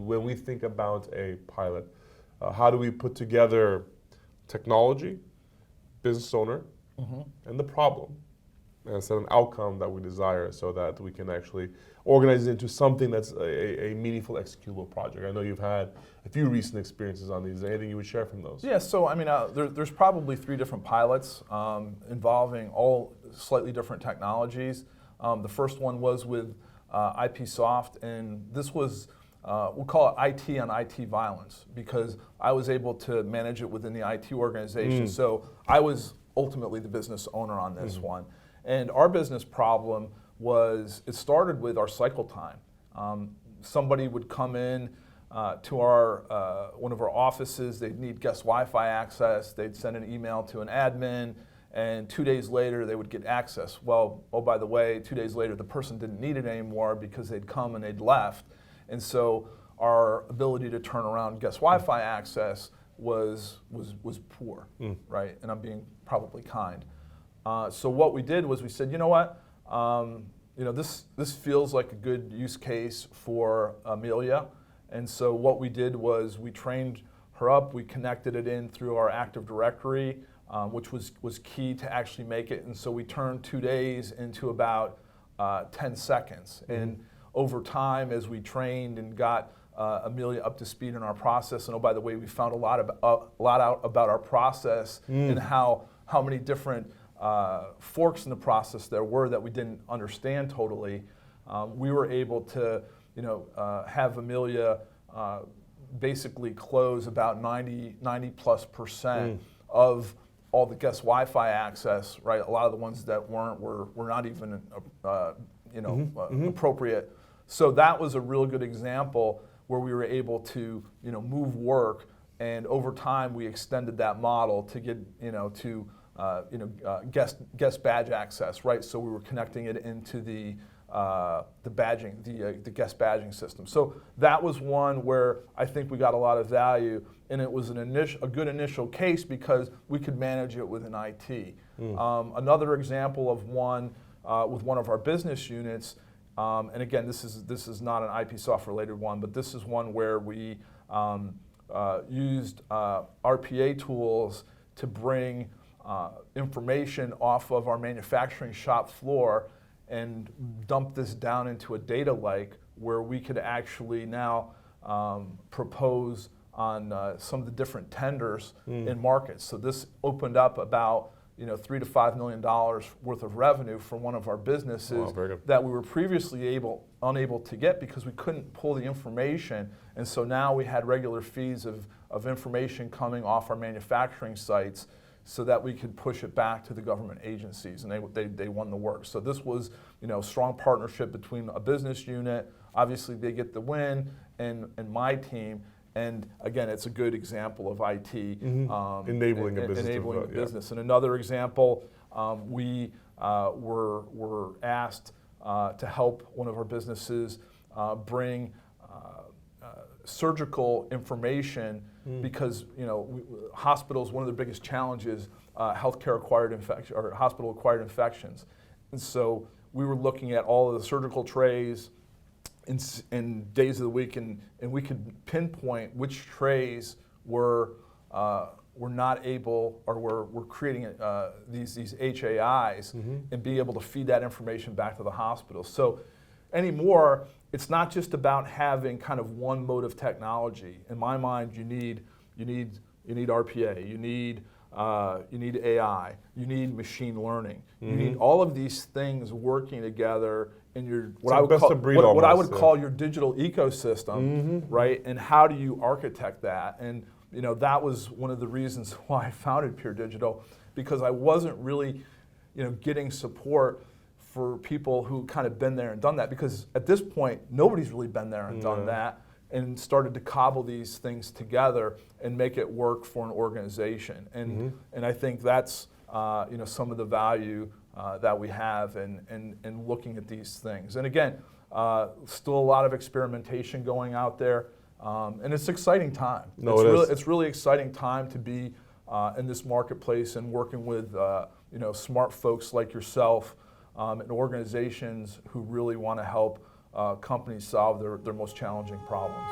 when we think about a pilot, how do we put together technology, business owner, and the problem, and set an outcome that we desire so that we can actually organize it into something that's a meaningful, executable project? I know you've had a few recent experiences on these. Anything you would share from those? Yeah, so I mean, there's probably 3 different pilots involving all slightly different technologies. The first one was with IPsoft, and this was, we'll call it IT on IT violence, because I was able to manage it within the IT organization. So I was ultimately the business owner on this one. And our business problem was, it started with our cycle time. Somebody would come in to our one of our offices, they'd need guest Wi-Fi access, they'd send an email to an admin, and 2 days later they would get access. Well, oh, by the way, 2 days later the person didn't need it anymore because they'd come and they'd left. And so our ability to turn around guest Wi-Fi access was poor, right? And I'm being probably kind. So what we did was we said, you know what, this feels like a good use case for Amelia. And so what we did was we trained her up, we connected it in through our Active Directory, which was key to actually make it. And so we turned 2 days into about 10 seconds. And over time, as we trained and got Amelia up to speed in our process, and oh, by the way, we found a lot out about our process and how many different forks in the process there were that we didn't understand totally. We were able to, have Amelia basically close about 90+% of all the guest Wi-Fi access, right? A lot of the ones that weren't were not even appropriate. So that was a real good example where we were able to move work, and over time we extended that model to get guest badge access, right? So we were connecting it into the badging, the guest badging system. So that was one where I think we got a lot of value, and it was a good initial case because we could manage it within IT. Another example of one with one of our business units, and again, this is not an IPsoft related one, but this is one where we used RPA tools to bring information off of our manufacturing shop floor and dump this down into a data lake where we could actually now propose on some of the different tenders in markets. So this opened up about $3 to $5 million worth of revenue for one of our businesses that we were previously unable to get because we couldn't pull the information. And so now we had regular feeds of information coming off our manufacturing sites so that we could push it back to the government agencies, and they won the work. So this was strong partnership between a business unit, obviously they get the win, and my team. And again, it's a good example of IT enabling a business. And another example, we were asked to help one of our businesses bring surgical information because hospitals, one of their biggest challenges, healthcare acquired infection or hospital acquired infections, and so we were looking at all of the surgical trays in days of the week, and we could pinpoint which trays were not able or were creating these HAIs and be able to feed that information back to the hospital. So anymore, it's not just about having kind of one mode of technology. In my mind, you need RPA, you need AI, you need machine learning, you need all of these things working together in your what I would call your digital ecosystem, right? And how do you architect that? And that was one of the reasons why I founded Pier Digital, because I wasn't really getting support for people who kind of been there and done that, because at this point nobody's really been there and done that and started to cobble these things together and make it work for an organization. And I think that's some of the value that we have in looking at these things. And again, still a lot of experimentation going out there, and it's an exciting time. It's really exciting time to be in this marketplace and working with smart folks like yourself and organizations who really want to help companies solve their most challenging problems.